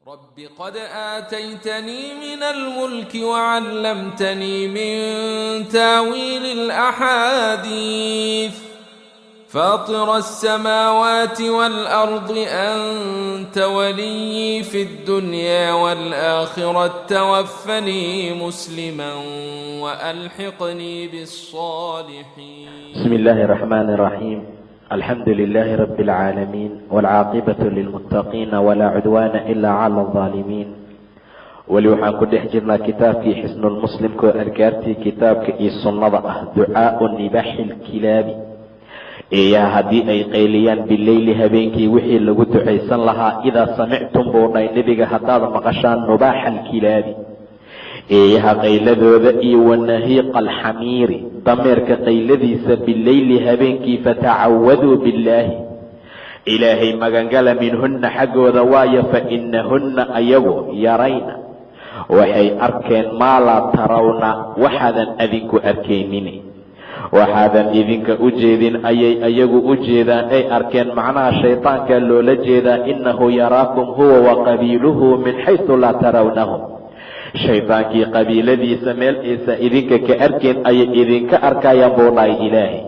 رب قد آتيتني من الملك وعلمتني من تاويل الأحاديث فاطر السماوات والأرض أنت ولي في الدنيا والآخرة توفني مسلما وألحقني بالصالحين. بسم الله الرحمن الرحيم. الحمد لله رب العالمين والعاقبة للمتقين ولا عدوان إلا على الظالمين. weli waxaan ku dhex jirnaa kitaabkii xisnulmuslimka oo arkaartii kitaabka iyo sunnada ah ducaau nibaaxi lkilaabi eeyaha haddii ay qayliyaan bileyli habeenkii wixii lagu ducaysan lahaa idaa samictum buu dhahay nebiga haddaad maqashaan nubaaxa alkilaabi eeyaha qayladooda iyo wanahiiqa alxamiiri dameerka qayladiisa bileyli habeenkii fatacawaduu billaahi ilaahay magangala minhunna xaggooda waayo fa inahunna ayagu yarayna waxay arkeen maa laa tarawna waxaadan adinku arkaynin, waxaadan idinka u jeedin ayay ayagu u jeedaan ay arkeen. macnaha shaytaanka loola jeedaa innahu yaraakum huwa wa qabiiluhu min xaysu laa tarawnahum. shaydaankii qabiiladiisa meel aysa idinka ka arkeen ayay idinka arkayaan buu dhahay ilaahay.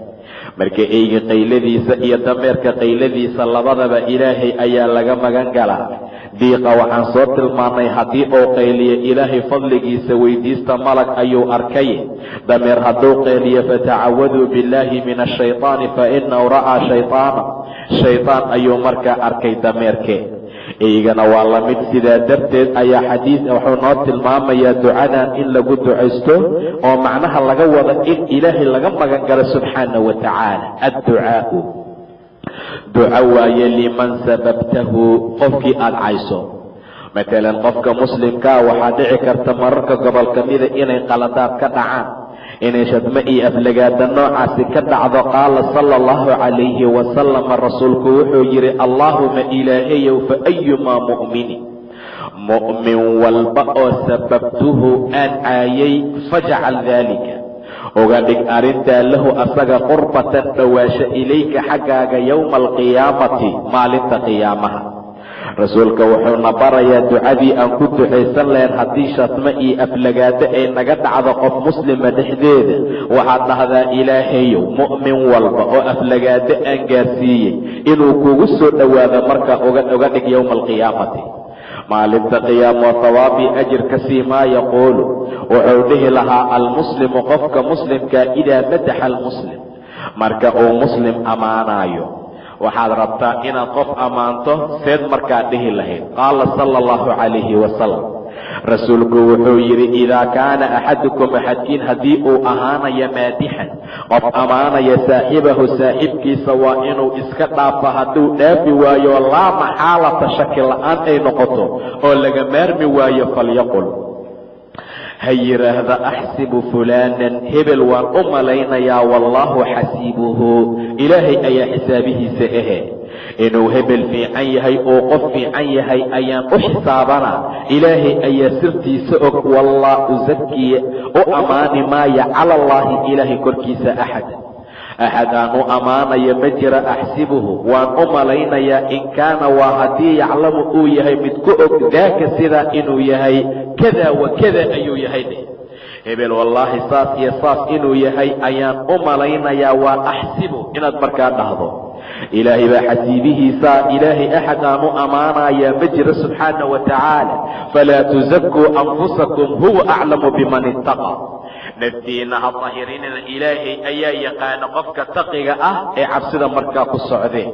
marka eyga qayladiisa iyo dameerka qayladiisa labadaba ilaahay ayaa laga magan galaa. diiqa waxaan soo tilmaannay haddii uu qayliyo ilaahay fadligiisa weydiista malag ayuu arkay. dameer hadduu qayliyo fatacawaduu billaahi min ashaytaani fa inahu ra'aa shaytaana, shaytaan ayuu markaa arkay dameerke. eygana waa la mid. sidaa darteed ayaa xadiis wuxuu noo tilmaamayaa ducadan in lagu ducaysto oo macnaha laga wada in ilaahay laga magan galo subxaanahu wa tacaala. adducaau duco waaye liman sababtahu qofkii aada cayso. matalan qofka muslimkaa waxaa dhici karta mararka gobol ka mida inay qaladaad ka dhacaan, inay shadmo iyo aflagaada noocaasi ka dhacdo. qaala sala allahu calayhi wasalam, rasuulku wuxuu yidhi allaahuma ilaahayow fa ayumaa mu'min walba oo sababtuhu aan caayay fajcal daalika uga dhig arrintaa lahu asaga qurbatan dhowaasho ilayka xaggaaga yowma alqiyaamati maalinta qiyaamaha. rasuulka wuxuuna barayaa ducadii aan ku ducaysan lahayn haddii shatmo iyo aflagaado ay naga dhacdo qof muslima dhexdeeda. waxaad dhahdaa ilaahayow mu'min walba oo aflagaado aan gaarsiiyey inuu kugu soo dhowaado markaa uga dhig yowma alqiyaamati maalinta qiyaamo hawaabii ajir ka sii maa yaquulu wuxuu dhihi lahaa almuslimu qofka muslimkaa idaa madaxa almuslim marka uu muslim ammaanaayo. waxaad rabtaa inaad qof ammaanto seed markaa dhihi lahayd. qaala sala allahu calayhi wasalam, rasuulku wuxuu yidhi idaa kaana axadukum axadkiin haddii uu ahaanaya maadixan qof ammaanaya saaxibahu saaxiibkiisa waa inuu iska dhaafo. hadduu dhaafi waayo laa maxaalata shaki la'aan ay noqoto oo laga maarmi waayo falyaqul ha yidhaahda axsibu fulaanan hebel waan u malaynayaa wallaahu xasiibuhu ilaahay ayaa xisaabihiisa ahe. inuu hebel fiican yahay oo qof fiican yahay ayaan u xisaabanaa. ilaahay ayaa sirtiisa og. wallah usakiya u ammaani maaya cala allaahi ilaahay korkiisa axad aan u ammaanaya ma jira. axsibuhu waan u malaynayaa in kaana waa haddii yaclamu uu yahay mid ku og daaka sidaa inuu yahay kada wa kada ayuu yahay dheh. hebel wallaahi saas iyo saas inuu yahay ayaan u malaynayaa. waa axsibu inaad markaa dhahdo. ilaahay baa xasiibihiisaa. ilaahay axad aan u ammaanayaa ma jiro subxaanahu wa tacaala. falaa tusakuu anfusakum huwa aclamu biman ittaqa. naftiina ha dahirinina, ilaahay ayaa yaqaana qofka taqiga ah ee cabsida markaa ku socdee.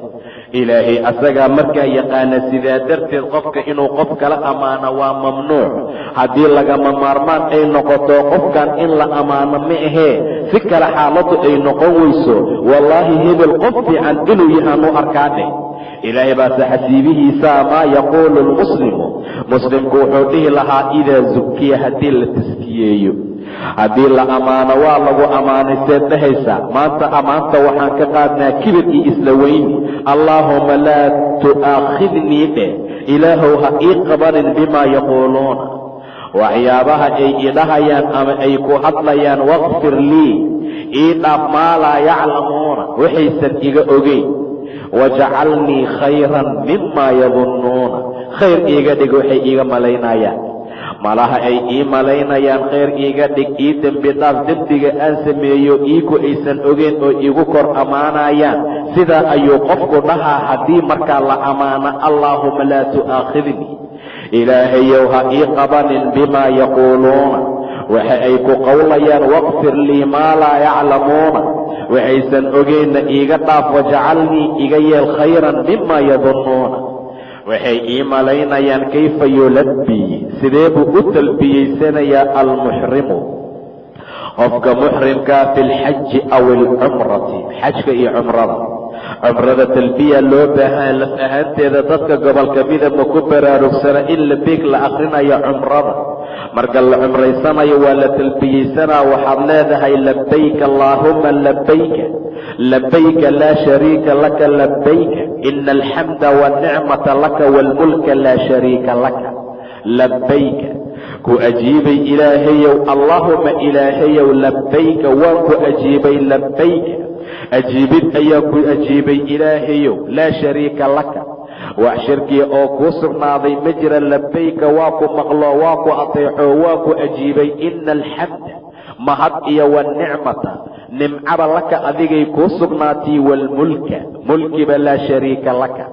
ilaahay asagaa markaa yaqaana. sidaa darteed qofka inuu qof kala ammaano waa mamnuuc. haddii lagama maarmaan ay noqoto qofkan in la ammaano ma ahee si kale xaaladdu ay noqon weyso, wallaahi hebel qof fiican inuu yahaanu arkaa dheh. ilaahay baase xasiibihiisaa. maa yaquulu lmuslimu muslimku wuxuu dhihi lahaa idaa zukiya haddii la taskiyeeyo. haddii la ammaano waa lagu ammaanay seed dhahaysaa. maanta ammaanta waxaan ka qaadnaa kibir iyo isla weyni. allaahuma laa tu'aakhidnii dheh ilaahow ha ii qabanin bimaa yaquuluuna waxyaabaha ay idhahayaan ama ay ku hadlayaan. waqfir lii ii dhaaf maa laa yaclamuuna waxaysan iga ogeyn. wajacalnii khayran mimaa yadunnuuna khayr iiga dhig waxay iiga malaynayaan malaha ay ii malaynayaan khayr iiga dhig ii dembi dhaaf dembiga aan sameeyo iigu aysan ogeyn oo iigu kor ammaanayaan sidaa ayuu qofku dhahaa haddii markaa la ammaano allaahuma laa tu'aakhidnii ilaahayow ha ii qabanin bimaa yaquuluuna waxa ay ku qowlayaan waqfir lii maa laa yaclamuuna waxaysan ogeynna iiga dhaaf wajacalnii iga yeel khayran mimaa yadunnuuna waxay ii malaynayaan kayfa yulabbii sidee buu u talbiyeysanayaa almuxrimu qofka muxrimkaa fi lxaji aw alcumrati xajka iyo cumrada talbiya loo baahan laf ahaanteeda dadka gobolka midaba ku baraarugsana in labeeg la akrinayo cumrada marka la cumraysanayo waa la talbiyeysanaa waxaad leedahay labayka allaahuma labayka labayka laa shariika laka labayka ina alxamda wanicmata laka waalmulka laa shariika laka labayka ku ajiibay ilaahayow allaahuma ilaahayow labayka waan ku ajiibay labayka ajiibid ayaa ku ajiibay ilaahayow laa shariika laka wax shirkiya oo kuu sugnaaday ma jira labayka waa ku maqlo waa ku ateeco waa ku ajiibay ina alxamda mahad iyo wanicmata nimcaba laka adigay kuu sugnaatay waalmulka mulkiba laa shariika laka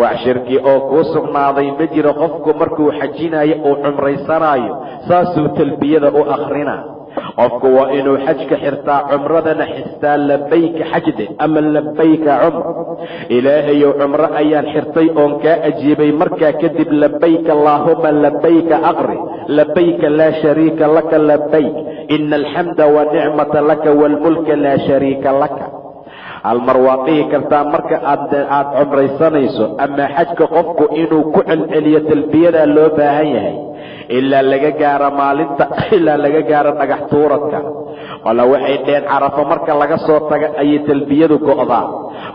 wax shirki oo kuu sugnaaday ma jiro qofku markuu xajinayo uu cumraysanaayo saasuu talbiyada u akrinaa qofku waa inuu xajka xirtaa cumradana xistaa labayka xajde ama labayka cumr ilaahayow cumro ayaan xirtay oon kaa ajiibay markaa kadib labayka allaahuma labayka aqri labayka laa shariika laka labayk ina alxamda wanicmata laka waalmulka laa shariika laka hal mar waad dhihi kartaa marka aad cumraysanayso ama xajka qofku inuu ku celceliyo talbiyadaa loo baahan yahay ilaa laga gaaro dhagax tuuradka qole waxay dheen carafo marka laga soo taga ayay talbiyadu go'daa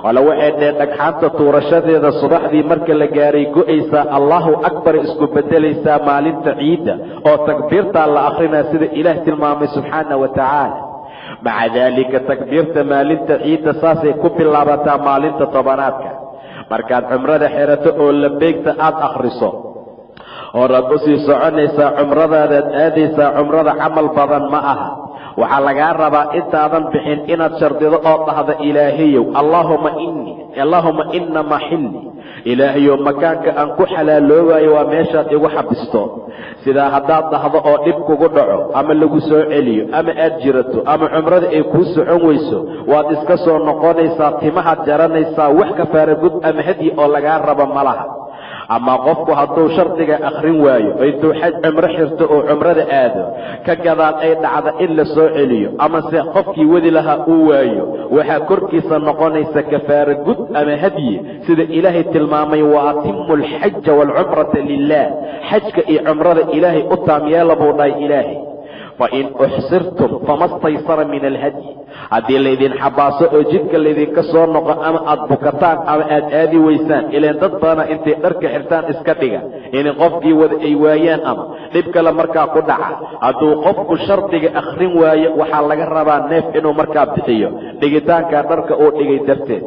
qole waxay dheen dhagxaanta tuurashadeeda subaxdii marka la gaaray go'aysaa allahu akbar isku beddelaysaa maalinta ciidda oo takbiirtaa la akrinaa sida ilaah tilmaamay subxaana wa tacaala maca daalika takbiirta maalinta ciidda saasay ku bilaabataa maalinta tobanaadka markaad cumrada xerato oo labeegta aad akhriso horaad u sii soconaysaa cumradaadaad aadaysaa cumrada camal badan ma aha waxaa lagaa rabaa intaadan bixin inaad shardido oo dhahda ilaahayow allaahuma ina maxilli ilaahayow makaanka aan ku xalaaloobayo waa meeshaad igu xabisto sidaa haddaad dhahdo oo dhib kugu dhaco ama lagu soo celiyo ama aad jirato ama cumrada ay kuu socon weyso waad iska soo noqonaysaa timahaad jaranaysaa wax kafaara gud ama hadyi oo lagaa rabo ma laha ama qofku hadduu shardiga akhrin waayo intuu xaj cumro xirto oo cumrada aado ka gadaal ay dhacda in la soo celiyo ama se qofkii wadi lahaa uu waayo waxaa korkiisa noqonaysa kafaara gud ama hadyi sida ilaahay tilmaamay wa atimu alxaja waalcumrata lilah xajka iyo cumrada ilaahay u taam yeela buu dhahay ilaahay fain uxsirtum fama staysara min alhadyi haddii laydin xabaaso oo jidka laydinka soo noqo ama aad bukataan ama aad aadi weysaan ilaan dad badana intay dharka xirtaan iska dhiga in qofkii wada ay waayaan ama dhib kale markaa ku dhaca hadduu qofku shardiga akhrin waayo waxaa laga rabaa neef inuu markaa bixiyo dhigitaankaa dharka uu dhigay darteed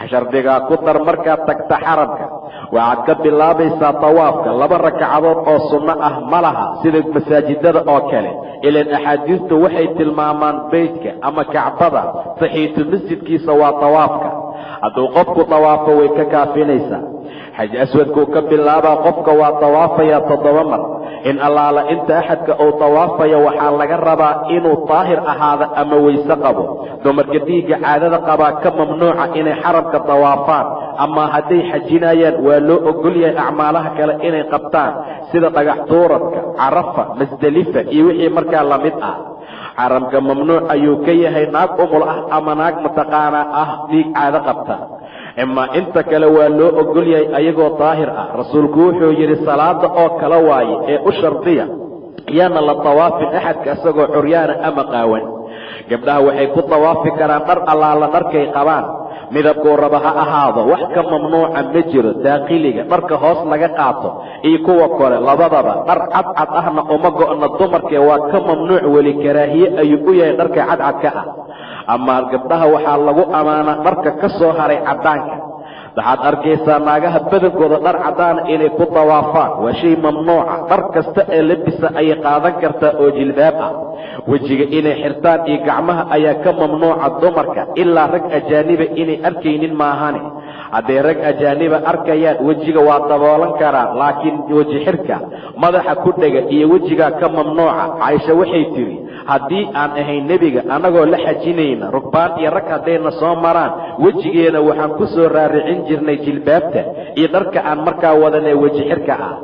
shardigaa ku dar markaad tagta xaramka waxaad ka bilaabaysaa tawaafka 2 ragcadood oo sunno ah ma laha sida masaajidada oo kale ilaan axaadiistu waxay tilmaamaan beytka ama kacbada taxiitul masjidkiisa waa tawaafka hadduu qofku tawaafo way ka kaafinaysaa xaj aswadkuu ka bilaabaa qofka waa tawaafaya 7 mar in allaala inta axadka uu tawaafaya waxaa laga rabaa inuu daahir ahaado ama weyse qabo dumarka dhiigga caadada qabaa ka mamnuuca inay xaramka tawaafaan ama hadday xajinayaan waa loo ogol yahay acmaalaha kale inay qabtaan sida dhagax tuuradka carafa masdelifa iyo wixii markaa la mid ah xaramka mamnuuc ayuu ka yahay naag umul ah ama naag mataqaanaa ah dhiig caado qabta imaa inta kale waa loo ogol yahay ayagoo daahir ah rasuulku wuxuu yidhi salaada oo kala waaye ee u shardiya yaana la tawaafin axadka isagoo curyaana ama qaawan gabdhaha waxay ku tawaafi karaan dhar allaala dharkay qabaan midabkuu raba ha ahaado wax ka mamnuuca ma jiro daaqiliga dharka hoos laga qaato iyo kuwa kale labadaba dhar cadcad ahna uma go'na dumarkee waa ka mamnuuc weli karaahiye ayuu u yahay dharka cadcadka ah ama gabdhaha waxaa lagu ammaanaa dharka ka soo haray caddaanka waxaad arkaysaa naagaha badankooda dhar caddaana inay ku dawaafaan waa shay mamnuuca. dhar kasta ee labisa ayay qaadan kartaa oo jilbaab ah. wejiga inay xirtaan iyo gacmaha ayaa ka mamnuuca dumarka ilaa rag ajaaniba inay arkaynin maahane. hadday rag ajaaniba arkayaan wejiga waa daboolan karaan, laakiin weji xirka madaxa ku dhega iyo wejigaa ka mamnuuca. caaisha waxay tidhi haddii aan ahayn nebiga annagoo la xajinayna rugbaan iyo rag haddayna soo maraan wejigeena waxaan ku soo raaricin jirnay jilbaabta iyo dharka aan markaa wadanee weji xirka ah.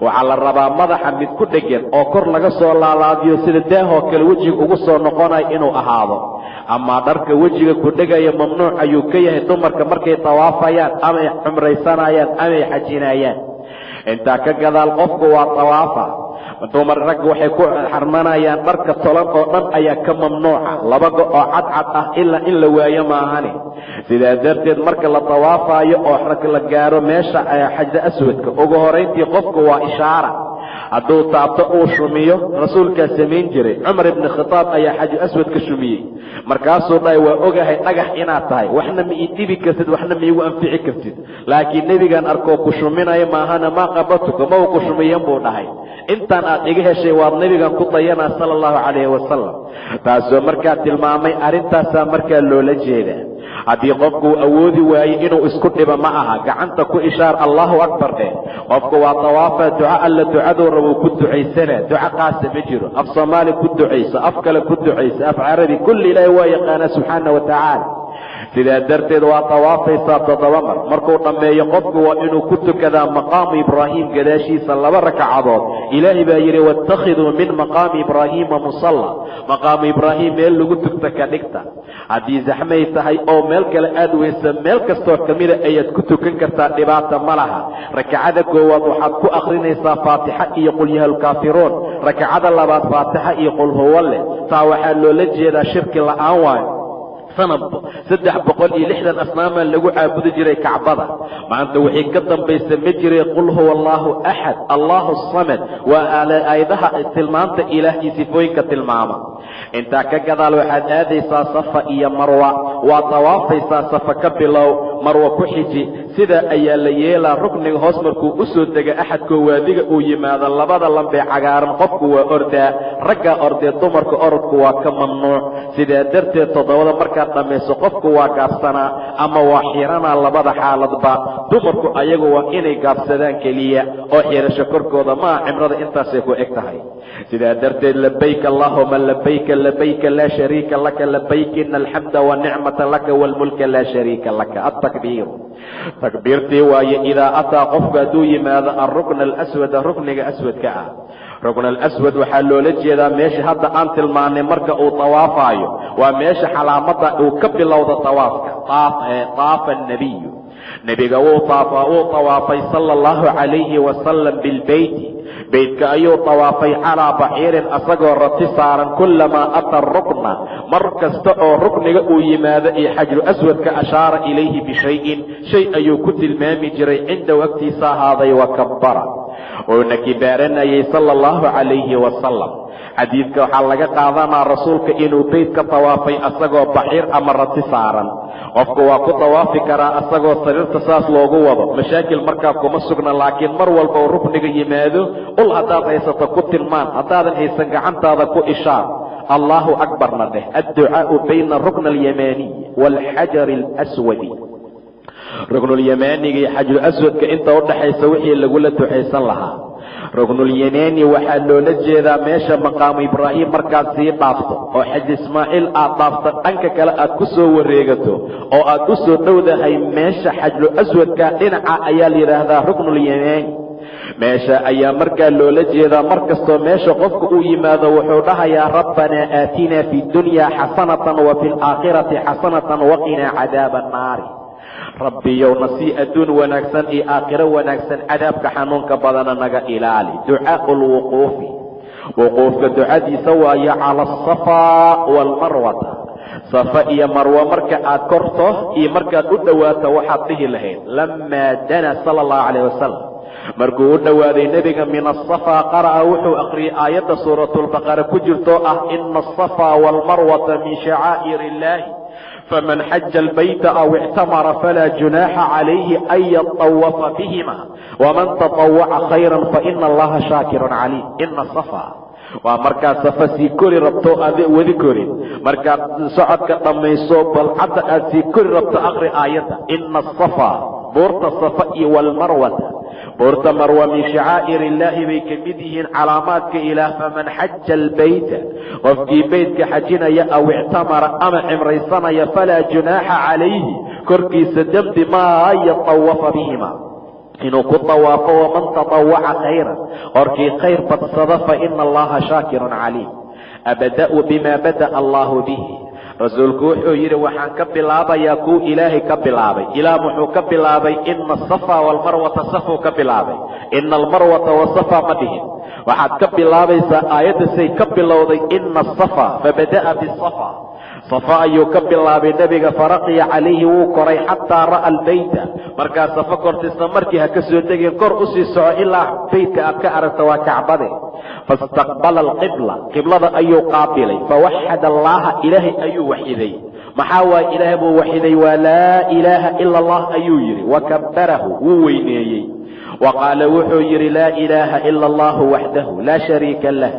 waxaa la rabaa madaxa mid ku dheggan oo kor laga soo laalaadiyo sida daahoo kale wejiga ugu soo noqonayo inuu ahaado. amaa dharka wejiga ku dhegaya mamnuuc ayuu ka yahay dumarka markay tawaafayaan amay cumraysanayaan amay xajinayaan. intaa ka gadaal qofku waa tawaafa. dumar rag waxay ku xarmanayaan dharka tolan oo dhan ayaa ka mamnuuca. laba go oo cadcad ah ilaa in la waayo maahane. sidaa darteed marka la tawaafaayo oo rag la gaaro meesha xajra aswadka ugu horayntii qofku waa ishaara. hadduu taabto uu shumiyo rasuulkaa samayn jiray. cumar ibni khitaab ayaa xaju aswad ka shumiyey. markaasuu dhahay waa ogahay dhagax inaad tahay, waxna ma ii dhibi kartid waxna ma iigu anfici kartid, laakiin nebigaan arkoo ku shuminayo maahana maa qabatuka ma u ku shumiyan buu dhahay. intaan aad iga heshay waad nebigan ku dayanaa sala allahu calayhi wasalam. taasoo markaa tilmaamay arrintaasaa markaa loola jeedaa. haddii qofku uu awoodi waayo inuu isku dhibo ma aha, gacanta ku ishaar allahu akbar dheh. qofku waa tawaafaa duco alla ducaduu rabuu ku ducaysanaa. duco qaasa ma jiro. af soomaali ku ducayso, af kale ku ducayso, af carabi kulli ilaahi waa yaqaanaa subxaana wa tacaala. sidaa darteed waa tawaafaysaa 7 mar. markuu dhammeeyo qofku waa inuu ku tukadaa maqaamu ibraahim gadaashiisa 2 ragcadood. ilaahay baa yidhi waاtakhiduu min maqaami ibraahiima musalla. maqaamu ibraahim meel lagu tugta ka dhigta. haddii zaxmay tahay oo meel kale aad weysa meel kastoo ka mida ayaad ku tukan kartaa, dhibaata ma laha. rakcada koowaad waxaad ku akhrinaysaa faatixa iyo qul yahalkaafiruun. rakcada labaad faatixa iyo qul huwa leh. taa waxaa loola jeedaa shirki la'aan waayo. sanab 360 asnaamaa lagu caabudi jiray kacbada. maanta wixii ka dambaysa ma jiray qul huwa allaahu axad allaahu samad. waa aayadaha tilmaanta ilaah iyo sifooyinka tilmaama. intaa ka gadaal waxaad aadaysaa safa iyo marwa. waa tawaafaysaa safa ka bilow, marwa ku xiji. sidaa ayaa la yeelaa rukniga hoos markuu u soo dega axadkoo waadiga uu yimaado. labada lambee cagaaran qofku waa ordaa, raggaa ordee, dumarka orodku waa ka mamnuuc. sidaa darteed 7 markaa dhamayso qofku waa gaabsanaa ama waa xiranaa. labada xaaladba dumarku ayagu waa inay gaabsadaan keliya oo xirasho korkooda maa cimrada intaasay ku eg tahay. sidaa darteed labayk allaahuma labayka labayka laa shariika laka labayk ina alxamda wanicmata laka waalmulka laa shariika laka. altakbiiru takbiirtii waaye idaa ataa qofku hadduu yimaado alrukna alaswada rukniga aswadka ah. rukn alaswad waxaa loola jeedaa meesha hadda aan tilmaanay marka uu tawaafaayo. waa meesha xalaamada uu ka bilowda tawaafka. taafa annabiyu nebiga wuu tawaafay sala allahu calayhi wasalam bilbeyti. beytka ayuu tawaafay calaa baxiirin asagoo rati saaran. kulamaa ata rukna mar kasta oo rukniga uu yimaado iyo xajru aswadka ashaara ilayhi bishayin shay ayuu ku tilmaami jiray cindahu agtiisa ahaaday wakabbara uuna kibaaranayay sala allahu calayhi wasalam. xadiidka waxaa laga qaadanaa rasuulka inuu beyt ka tawaafay asagoo baxiir ama rati saaran. qofku waa ku tawaafi karaa asagoo sariirta saas loogu wado, mashaakil markaa kuma sugna. laakiin mar walba uu rukniga yimaado ul haddaad haysato ku tilmaan, haddaadan haysan gacantaada ku ishaar allahu akbarna dheh. adducaau bayna rukna alyamaaniy waalxajari alaswadi. ruknulyamaaniga iyo xajru aswadka inta u dhaxaysa wixii lagula ducaysan lahaa. ruknulyamaani waxaa loola jeedaa meesha maqaamu ibraahim markaad sii dhaafto oo xaj ismaaciil aad dhaafto dhanka kale aad ku soo wareegato oo aad u soo dhowdahay meesha xajru aswadka dhinaca ayaa la yidhaahdaa ruknulyamaani. meesha ayaa markaa loola jeedaa mar kastoo meesha qofku uu yimaado wuxuu dhahayaa rabbanaa aatinaa fi dunya xasanatan wa fi alaakhirati xasanatan waqinaa cadaaba annaari. rabbiyow nasii adduun wanaagsan iyo aakhiro wanaagsan, cadaabka xanuunka badana naga ilaali. ducaau lwuquufi wuquufka ducadiisa waayo cala asafaa waalmarwata. safa iyo marwa marka aad korto iyo markaad u dhowaato waxaad dhihi lahayd lamaa dana sala allahu calayh wasalam. markuu u dhowaaday nebiga min asafaa qara'a wuxuu akhriyey aayadda suuratulbaqara ku jirtoo ah ina asafaa waalmarwata min shacaa'ir illaahi faman xaja albayta aw ictamara falaa junaaxa calayhi an yatawafa bihima waman tatawaca khayran faina allaha shaakirun caliim. ina safa waa markaad safa sii kori rabto aad wadi korin, markaad socodka dhammayso balcadda aad sii kori rabto aqri aayadda. ina asafa buurta safa iyo walmarwata, buurta marwa min shacaa'ir illaahi bay ka mid yihiin calaamaadka ilaah. faman xaja albayta qofkii beytka xajinaya aw ictamara ama cimraysanaya falaa junaaxa calayhi korkiisa dembi maa yatawafa bihima inuu ku tawaafo. waman tatawaca khayran qorkii khayr badsada faina allaha shaakirun caliim. abada'u bima bada'a allahu bihi, rasuulku wuxuu yidhi waxaan ka bilaabayaa kuu ilaahay ka bilaabay. ilaah muxuu ka bilaabay? ina asafa walmarwata safuu ka bilaabay. ina almarwata wasafa ma dhihin. waxaad ka bilaabaysaa aayadda say ka bilowday ina asafa fabada'a bisafa. safa ayuu ka bilaabay nebiga, faraqiya calayhi wuu koray xataa ra'a albayta. markaa safa kortisa markii ha ka soo degeen, kor usii soco ilaa beytka aad ka aragto waa kacbade. faistaqbala alqibla, qiblada ayuu qaabilay. fawaxada allaha, ilaahay ayuu waxiday. maxaa waaye ilaahay buu waxiday? waa laa ilaaha ila allah ayuu yidhi. wakabarahu, wuu weyneeyey. waqaala wuxuu yidhi laa ilaaha ila allahu waxdahu laa shariika lah,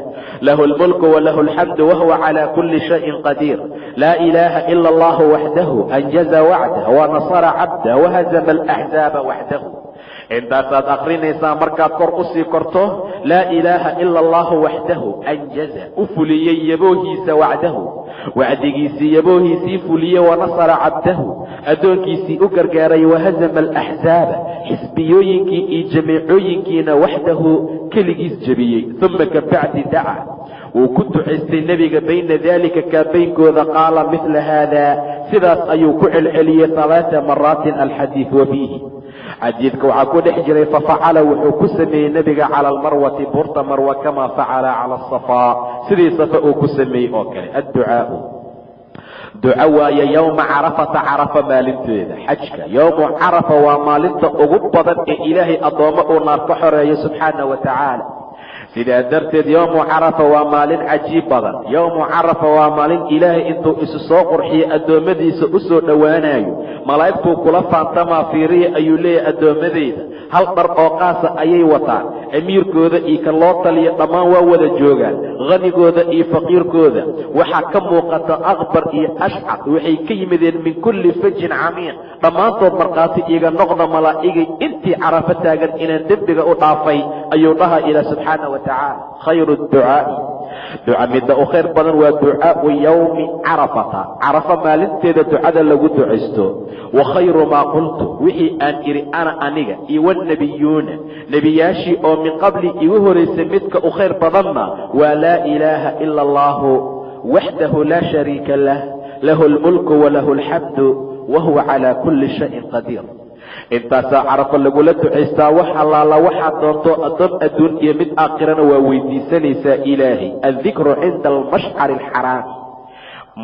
lahu lmulku walahu alxamdu wahuwa calaa kulli shayin qadiir. laa ilaaha ila allahu waxdahu anjaza wacdah wanasara cabdah wahazama alaxzaaba waxdahu. intaasaad akrinaysaa markaad kor usii korto. laa ilaaha ila allahu waxdahu anjaza, u fuliyey yaboohiisa wacdahu, wacdigiisii yaboohiisii fuliye. wanasara cabdahu, addoonkiisii u gargaaray. wahazama alaxzaaba, xisbiyooyinkii iyo jamiicooyinkiina waxdahu keligiis jebiyey. uma kabacdi daca, wuu ku ducaystay nebiga bayna daalika kaabeynkooda. qaala midla haada, sidaas ayuu ku celceliyey 3 maraatin. alxadiid wafiihi, xadiidka waxaa ku dhex jiray fafacala wuxuu ku sameeyey nebiga cala almarwati, buurta marwa, kamaa facala cala asafaa, sidii safa uu ku sameeyey oo kale. adducaau, duco waaye yowma carafata, carafa maalinteeda. xajka yowmu carafa waa maalinta ugu badan ee ilaahay addoommo uu naar ka xoreeyo subxaana wa tacaala. sidaa darteed yowmu carafa waa maalin cajiib badan. yowmu carafa waa maalin ilaahay intuu isu soo qurxiyo addoommadiisa u soo dhowaanayo. malaa'igtuu kula faantamaa fiiriya ayuu leeyahay addoommadeyda. hal dhar oo qaasa ayay wataan. amiirkooda iyo kan loo taliya dhammaan waa wada joogaan. hanigooda iyo faqiirkooda waxaa ka muuqata akbar iyo ashcar. waxay ka yimideen min kulli fajin camiiq. dhammaantood markhaati iiga noqda malaa'igay intii carafo taagan inaan dembiga u dhaafay ayuu dhaha ilaah subxaana wa tacaala. khayru ducaa'i, duca midda u khayr badan waa ducaau yowmi carafata, carafa maalinteeda ducada lagu ducaysto. wa khayru maa qultu, wixii aan idhi ana aniga iyo wannebiyuuna, nebiyaashii oo min qabli igu horaysay midka u khayr badanna waa laa ilaaha ila allahu waxdahu laa shariika lah, lahu lmulku walahu alxamdu wahuwa calaa kulli shayin qadiir. intaasaa carafo lagula ducaystaa. wax allaala waxaad doonto addoon adduun iyo mid aakhirana waa weydiisanaysaa ilaahay. addikru cinda almashcari alxaraami,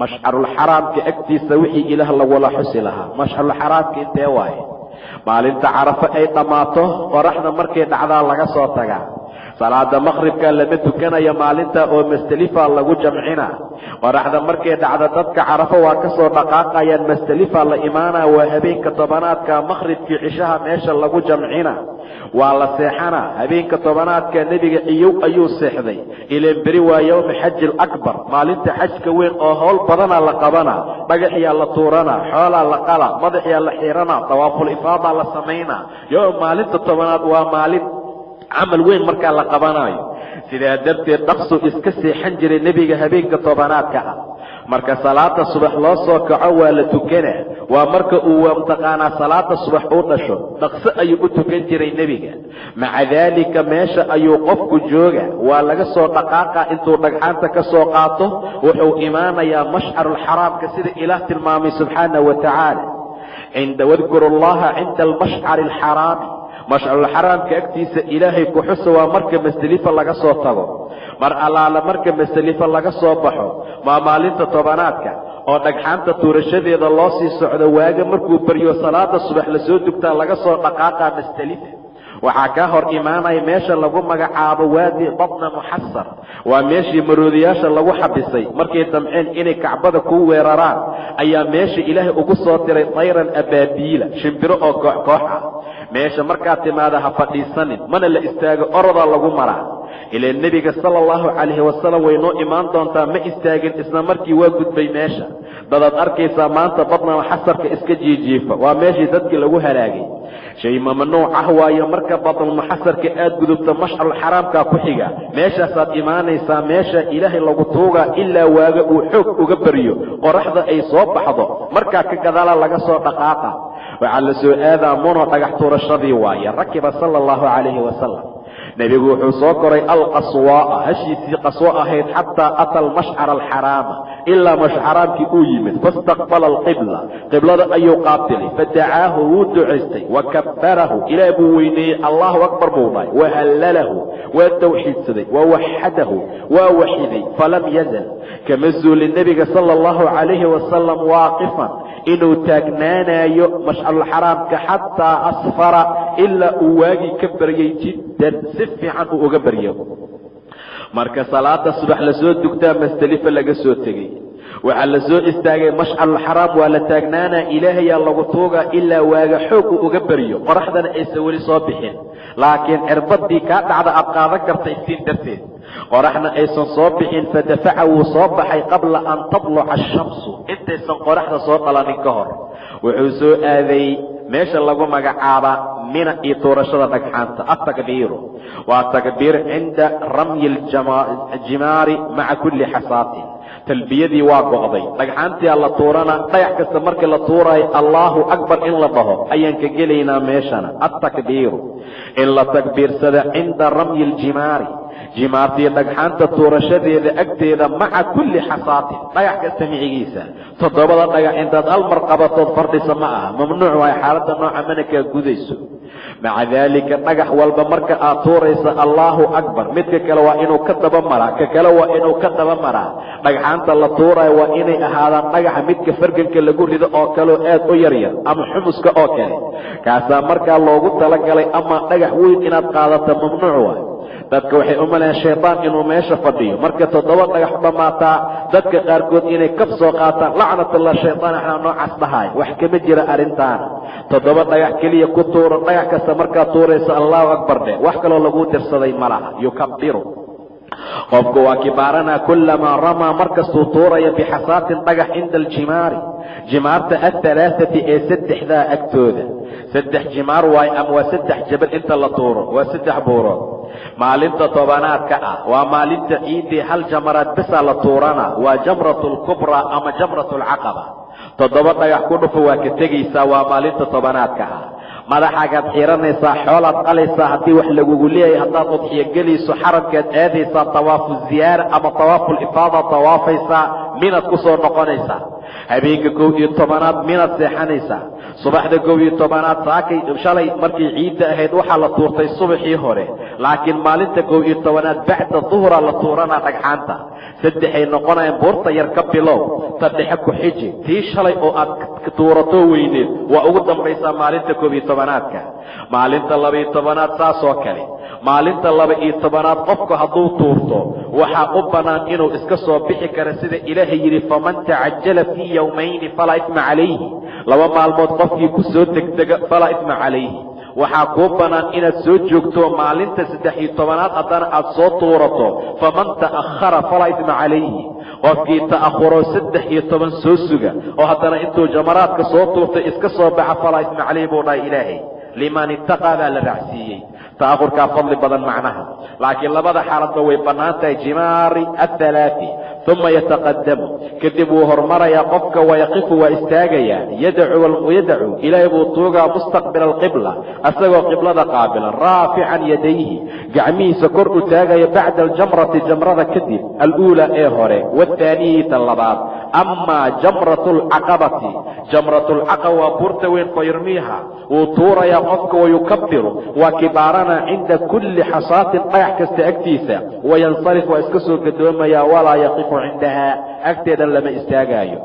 mashcarulxaraamka agtiisa wixii ilaah lagula xusi lahaa. mashcarulxaraamka intee waaye? maalinta carafo ay dhammaato, qoraxda markay dhacdaa laga soo tagaa. salaada maqribka lama tukanaya maalinta oo masdelifa lagu jamcina. qoraxda markay dhacda dadka carafo waa ka soo dhaqaaqayaan, masdelifa la imaanaa. waa habeenka 10aadka maqribkii cishaha meesha lagu jamcina. waa la seexana habeenka 10aadka. nebiga ciyow ayuu seexday. ileen beri waa yowma xaji alakbar, maalinta xajka weyn oo howl badana la qabana. dhagaxyaa la tuurana, xoolaa la qala, madaxyaa la xiirana, tawaaful ifaadaa la samayna. maalinta 10aad waa maalin camal weyn markaa la qabanayo. sidaa darteed dhaqsu iska seexan jiray nebiga habeenka 10aadka ah. marka salaada subax loo soo kaco waa la tukanaa. waa marka uu mataqaanaa salaada subax u dhasho, dhaqso ayuu u tukan jiray nebiga. maca daalika meesha ayuu qofku jooga, waa laga soo dhaqaaqa. intuu dhagxaanta ka soo qaato wuxuu imaanayaa mashcarulxaraamka sida ilaah tilmaamay subxaana wa tacaala. wadkuru allaha cinda almashcari alxaraami, mashcarulxaraamka agtiisa ilaahay ku xusa waa marka masdelifa laga soo tago. mar allaala marka masdelifa laga soo baxo waa maalinta 10aadka oo dhagxaanta tuurashadeeda loo sii socdo. waaga markuu baryo salaada subax lasoo dugtaa laga soo dhaqaaqaa masdelifa. waxaa kaa hor imaanaya meesha lagu magacaabo waadi batna muxasar, waa meeshii maroodiyaasha lagu xabisay markay damceen inay kacbada ku weeraraan ayaa meesha ilaahay ugu soo diray tayran abaabiila, shimbiro oo koox koox ah. meesha markaad timaada ha fadhiisanin, mana la istaago, orodaa lagu maraa. ilaa nebiga sala allahu calayhi wasalam way noo imaan doontaa, ma istaagin, isla markii waa gudbay meesha. dadaad arkaysaa maanta badna muxasarka iska jiijiifa, waa meeshii dadkii lagu halaagay. shay mamnuuc ah waayo marka badnulmuxasarka aad gudubto mashcarul xaraamkaa ku xiga, meeshaasaad imaanaysaa meesha ilaahay lagu tuugaa ilaa waaga uu xoog uga baryo, qoraxda ay soo baxdo, markaa ka gadaala laga soo dhaqaaqa. waxaa la soo aadaa muno dhagax tuurashadii waaye. rakiba sala allahu calayhi wasalam, nebigu wuxuu soo koray alqaswaa'a, hashiisii qaswo ahayd, xataa ata almashcara alxaraama, ilaa mashxaraamkii uu yimid. faistaqbala alqibla, qiblada ayuu qaabilay, fadacaahu wuu ducaystay, wakabbarahu, ilaah buu weyneeyey, allahu akbar buu dhahay, wahallalahu, waa tawxiidsaday, wawaxadahu, waa waxiday. falam yazal, kama zuulin nebiga sala allahu calayhi wasalam waaqifan, inuu taagnaanayo mashcarulxaraamka xataa asfara, ilaa uu waagii ka baryay jiddan, si fiican uu uga baryo. marka salaada subax la soo dugtaa Musdalifa laga soo tegey, waxaa la soo istaagay mashcarulxaraam, waa la taagnaanaa, ilaahayaa lagu tuugaa ilaa waaga xoog uu uga baryo, qoraxdana aysan weli soo bixin. laakiin cirbadii kaa dhacda aad qaadan karta iftiin darteed, qoraxna aysan soo bixin. fadafaca wuu soo baxay qabla an tadluca ashamsu, intaysan qoraxda soo dhalanin ka hor. wuxuu soo aaday meesha lagu magacaaba mina iyo tuurashada dhagxaanta. atakbiiru waa takbiir cinda ramyi aljimaari maca kulli xasaatin. talbiyadii waa go'day, dhagxaantii la tuurana, dhagax kasta markii la tuurayo allahu akbar in la dhaho ayaan ka gelaynaa meeshana. atakbiiru in la takbiirsada cinda ramyi aljimaari, jimaartii dhagxaanta tuurashadeeda agteeda, maca kulli xasaatin, dhagax kasta micigiisa. 7 dhagax intaad hal mar qabatood fardhisa ma aha, mamnuuc waayo xaaladda nooca mana kaa gudayso. maca daalika dhagax walba marka aad tuuraysa allahu akbar, midka kale waa inuu ka daba maraa, ka kale waa inuu ka daba maraa. dhagxaanta la tuurayo waa inay ahaadaan dhagaxa midka farganka lagu rido oo kaleo aad u yaryar, ama xumuska oo kale, kaasaa markaa loogu talagalay. ama dhagax weyn inaad qaadato mamnuuc waayo. dadka waxay u maleeyaan shaydaan inuu meesha fadhiyo, marka 7 dhagax dhammaataa dadka qaarkood inay kab soo qaataan. lacnatullah, shaydaan axnaa noocaas dhahaay, wax kama jira arrintaana. 7 dhagax keliya ku tuuro, dhagax kasta markaad tuuraysa allahu akbar dheh, wax kaloo laguu dirsaday ma laha. yukabbiru, qofku waa kibaaranaa kulamaa ramaa, markastuu tuuraya bixasaatin dhagax cinda aljimaari, jimaarta ahalaaثati ee 3daa agtooda. 3 jimaar waayo, ama waa 3 jabal inta la tuuro, waa 3 buurood. maalinta 10aadka ah waa maalinta ciidii, hal jamaraad bisaa la tuurana, waa jamratu lkubraa ama jamratu lcaqaba. 7 dhagax ku dhufo waa ka tegaysaa, waa maalinta 10aadka ah. madaxaagaad xiiranaysaa, xoolaad qalaysaa, haddii wax lagugu leeyahay, haddaad udxiyo gelayso xaramkaad aadaysaa, tawaafu ziyaara ama tawaafu lifaada tawaafaysaa, minaad ku soo noqonaysaa. habeenka 11aad minaad seexanaysaa. subaxda 11aad saakay shalay markii ciidda ahayd waxaa la tuurtay subaxii hore, laakiin maalinta 11aad bacda duhra la tuuranaa dhagxaanta. 3ay noqonayaan, buurta yar ka bilow, ta dhexe ku xiji, tii shalay oo aad tuurato weyneed waa ugu dambaysaa maalinta 11aadka. maalinta 12aad saasoo kale. maalinta 12aad qofku hadduu tuurto waxaa u bannaan inuu iska soo bixi karo, sida ilaahay yidhi, faman tacajala fii yawmayni falaa isma calayhi. 2 maalmood qofkii ku soo degdega falaa isma calayhi. waxaa kuu bannaan inaad soo joogto maalinta 13aad haddana aad soo tuurato. faman ta'akhara falaa isma calayhi, qofkii ta'ahuro 13 soo suga oo haddana intuu jamaraadka soo tuurtay iska soo baxa, falaa isma calayhi buu dhahay ilaahay. liman ittaqaa baa la raacsiiyey. ta'ahurkaa fadli badan macnaha, laakiin labada xaaladba way bannaan tahay. jimaari athalaati, uma yataqadamu, kadib wuu hormarayaa qofka, wayaqifu, waa istaagayaa, yadacu, ilaahay buu tuugaa mustaqbila alqibla, asagoo qiblada qaabilan, raafican yadayhi, gacmihiisa kor u taagaya, bacda aljamrati, jamrada kadib, aluulaa ee hore, waathaaniyati tan labaad. amaa jamratu lcaqabati, jamratu lcaqaba waa buurta weyn, fayurmiiha, wuu tuurayaa qofka, wayukabbiru, waa kibaarana cinda kulli xasaatin, dhagax kasta agtiisa, wayansarif, waa iska soo gadoomaya, walaa yaqifu cindahaa, agteeda lama istaagaayo.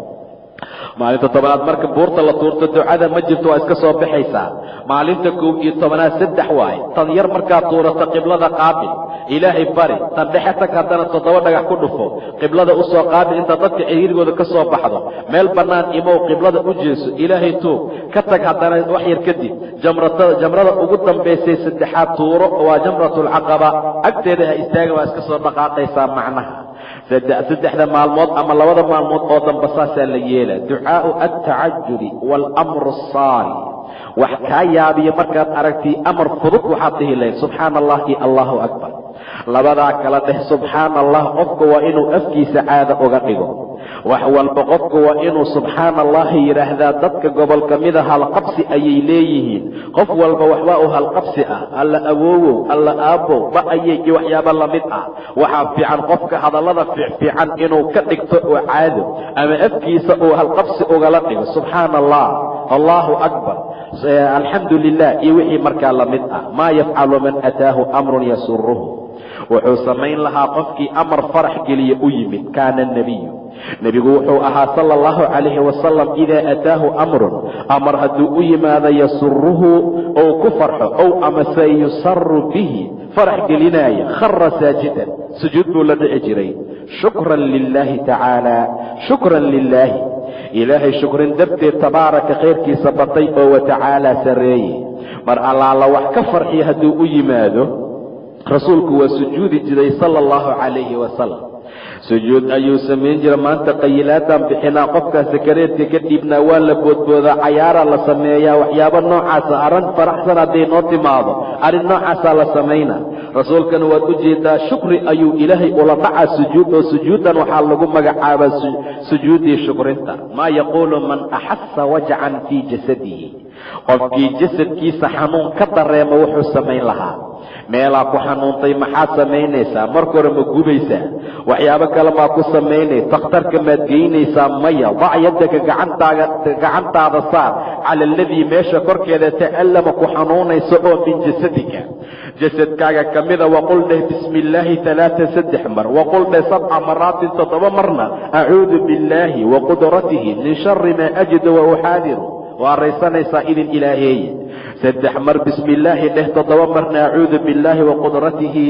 maalinta 10aad marka buurta la tuurto ducada ma jirto waa iska soo baxaysaa. maalinta 11aad 3 waaye. tan yar markaad tuurato qiblada qaabil, ilaahay bari. tan dhexe tag, haddana 7 dhagax ku dhufo, qiblada u soo qaabil. inta dadka ciriirigooda ka soo baxdo meel bannaan imow, qiblada u jeeso, ilaahay tuug ka tag. haddana wax yar kadib jamrada ugu dambaysay 3aad tuuro, waa jamratul caqaba. agteeda ha istaaga, waa iska soo dhaqaaqaysaa. macnaha 3 maalmood ama 2 maalmood oo damba saasaa la yeela. ducaau altacajuli waalamru asaari. wax kaa yaabiya markaad aragtii amar fudud waxaad dhihi lahayd subxaana allah iyo allahu akbar. labadaa kala dheh. subxaana allah qofka waa inuu afkiisa caada uga dhigo. wax walba qofku waa inuu subxaana allahi yidhaahdaa. dadka gobol ka mida halqabsi ayay leeyihiin. qof walba waxbaa u halqabsi ah. alla awoowow, alla aabbow, ba-ayay iyo waxyaaba lamid ah. waxaa fiican qofka hadallada fiican inuu ka dhigto oo caado, ama afkiisa uu halqabsi ugala dhigo. subxaana allah, allahu akbar, alxamdu lilah iyo wixii markaa lamid ah. maa yafcalu man ataahu amrun yasuruhu. wuxuu samayn lahaa qofkii amar farax geliya u yimid. kaana nebiyu, nebigu wuxuu ahaa sala allahu calayhi wasalam idaa ataahu amrun, amar hadduu u yimaado yasuruhu ou ku farxo, ow amase yusaru bihi farax gelinaya, khara saajidan, sujuud buu la dhici jiray. shukran lilaahi tacaala, shukran lilaahi, ilaahay shukrin darteed tabaaraka khayrkiisa batay oo watacaala sarreeye. mar allaala wax ka farxiya hadduu u yimaado, rasuulku waa sujuudi jiray sala allahu calayhi wasalam. sujuud ayuu samayn jira. maanta qayilaadaan bixinaa, qofkaa sakareedka ka dhiibnaa, waa la boodboodaa, cayaaraa la sameeyaa, waxyaabo noocaasa. arrin faraxsan hadday noo timaado, arrin noocaasaa la samaynaa. rasuulkana waad u jeedaa, shukri ayuu ilaahay ula dhacaa sujuud, oo sujuuddan waxaa lagu magacaabaa sujuuddii shukrinta. maa yaquulu man axassa wajcan fii jasadihi, qofkii jasadkiisa xanuun ka dareema wuxuu samayn lahaa. meelaa ku xanuuntay maxaad samaynaysaa? marka hore ma gubaysaa? waxyaabo kale maa ku samaynay? takhtarka maad geynaysaa? maya. dac yaddaka gacantaada saar cala aladii meesha korkeeda ta'allama ku xanuunaysa oo min jasadika, jasadkaaga ka mida. waqul dheh bismi illaahi 3 mar. waqul dheh 7 maraatin 7 marna acuudu billaahi wa qudratihi min shari maa ajidu wa uxaadiru. waa raysanaysaa idin ilaaheeye. 3 mar bismi illaahi dheh, 7 marna acuudu billaahi wa qudratihi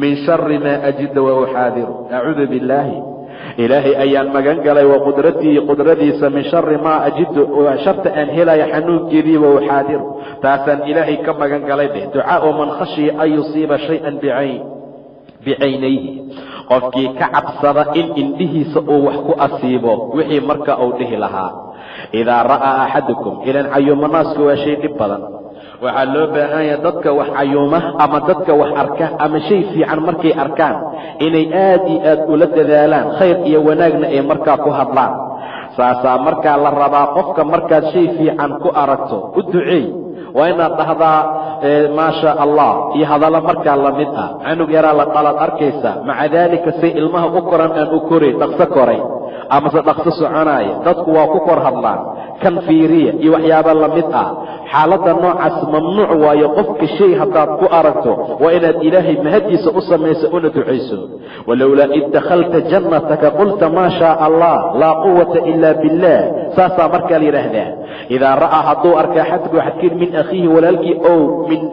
min shari maa ajidu wa uxaadiru. acuudu billaahi, ilaahay ayaan magan galay, wa qudratihi qudradiisa, min shari maa ajidu, sharta aan helaya xanuunkeedii, wa uxaadiru, taasaan ilaahay ka magan galay dheh. ducaau man khashiya an yusiiba shay-an bicaynayhi, qofkii ka cabsada in indhihiisa uu wax ku asiibo wixii marka uu dhihi lahaa. idaa ra'aa axadukum, ilan cayuumanaasku waa shay dhib badan. waxaa loo baahan yahay dadka wax cayuuma ama dadka wax arka ama shay fiican markay arkaan inay aad iyo aad ula dadaalaan, khayr iyo wanaagna ay markaa ku hadlaan. saasaa markaa la rabaa. qofka markaad shay fiican ku aragto u duceey. waa inaad dhahdaa maasha allah iyo hadallo markaa lamid ah. canug yaraa la dhalaad arkaysa, maca daalika say ilmaha u koran aan u koray, dhaqso koray amase dhaqso soconaaya, dadku waa ku kor hadlaan. kan fiiriya iyo waxyaaba lamid ah. xaaladda noocaas mamnuuc waayo. qofka shay haddaad ku aragto waa inaad ilaahay mahadiisa u samayso una ducayso. walowlaa id dakhalta jannataka qulta maa shaa allah laa quwata ila billah. saasaa markaa la yidhaahdaa. idaa ra'aa hadduu arka axadku xadkiin min akhiihi walaalkii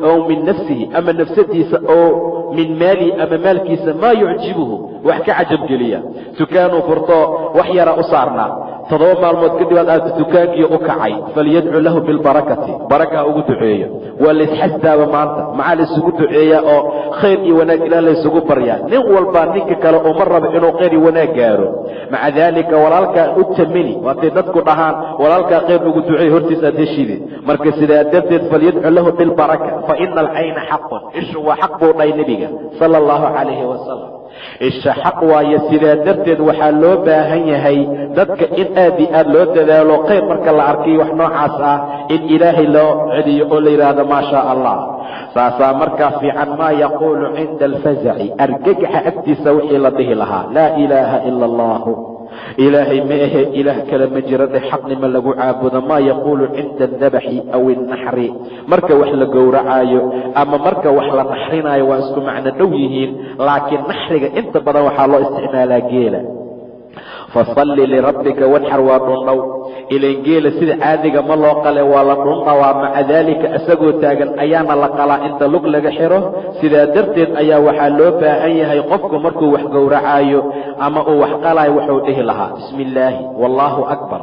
ow min nafsihi ama nafsadiisa, oo min maalihi ama maalkiisa, maa yucjibuhu wax ka cajabgeliya. dukaanuu furto wax yara u saarnaa, 7 maalmood kadib aad aagto dukaankii u kacay, falyadcu lahu bilbarakati, baraka ha ugu duceeyo. waa laysxasdaaba maanta, maxaa laysugu duceeyaa oo khayr iyo wanaag ilaah laysugu baryaa. nin walbaa ninka kale uma rabo inuu khayr iyo wanaag gaaro. maca daalika walaalkaa u tamini, waatay dadku dhahaan walaalkaa khayr ugu duceey hortiis aad heshidid. marka sidaa darteed falyadcu lahu bilbaraka, fa ina alcayna xaqun, ishu waa xaq buu dhahay nebiga sala allahu calayhi wasalam. isha xaq waaye. sidaa darteed waxaa loo baahan yahay dadka in aad iyo aad loo dadaalo. khayr marka la arkay wax noocaas ah in ilaahay loo celiyo oo la yidhaahdo maa shaa allah. saasaa markaa fiican. maa yaquulu cinda alfazaci, argagaxa agtiisa wixii la dhihi lahaa. laa ilaaha ila allahu, ilaahay ma ahe ilaah kale ma jira dheh, xaqnima lagu caabudo. maa yaquulu cinda aldabaxi aw alnaxri, marka wax la gowracaayo ama marka wax la naxrinaayo waa isku macno dhow yihiin, laakiin naxriga inta badan waxaa loo isticmaalaa geela. fasalli lirabbika wadxar waa dhundhow. ilan geela sida caadiga ma loo qale waa la dhundhawaa. maca daalika isagoo taagan ayaana la qalaa inta lug laga xiro. sidaa darteed ayaa waxaa loo baahan yahay qofku markuu wax gowracaayo ama uu wax qalaayo wuxuu dhihi lahaa bismi illaahi wallaahu akbar,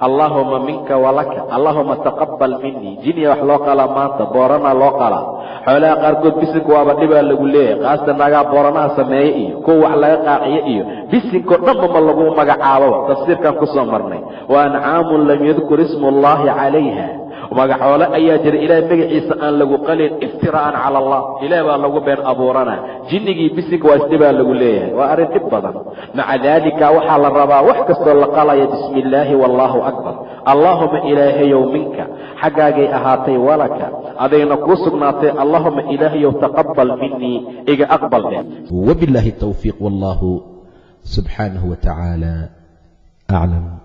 allaahuma minka walaka, allaahuma taqabbal minii. jiniya wax loo qalaa maanta, boorana loo qalaa. xoolaha qaarkood bisinka waaba dhibaa lagu leeyahay, qaasta nagaa booranaha sameeye iyo kuwa wax laga qaaciyo iyo bisinkao dhanba ma lagu magacaababa. tafsiirkan ku soo marnay. wa ancaamun lam yadkur ismu allaahi calayha, magaxoole ayaa jira ilaahay magaciisa aan lagu qalin iftiraa'an cala allah, ilaah baa lagu been abuuranaa. jinnigii bisinka waa isdhibaa lagu leeyahay, waa arrin dhib badan. maca daalika waxaa la rabaa wax kastoo la qalaya bismi illaahi wallaahu akbar, allaahuma ilaahayow minka xaggaagay ahaatay, walaka adayna kuu sugnaatay, allaahuma ilaahayow taqabbal minii iga aqbal dheh. wabilaahi tawfiiq, wallaahu subxaanahu wa tacaala aclam.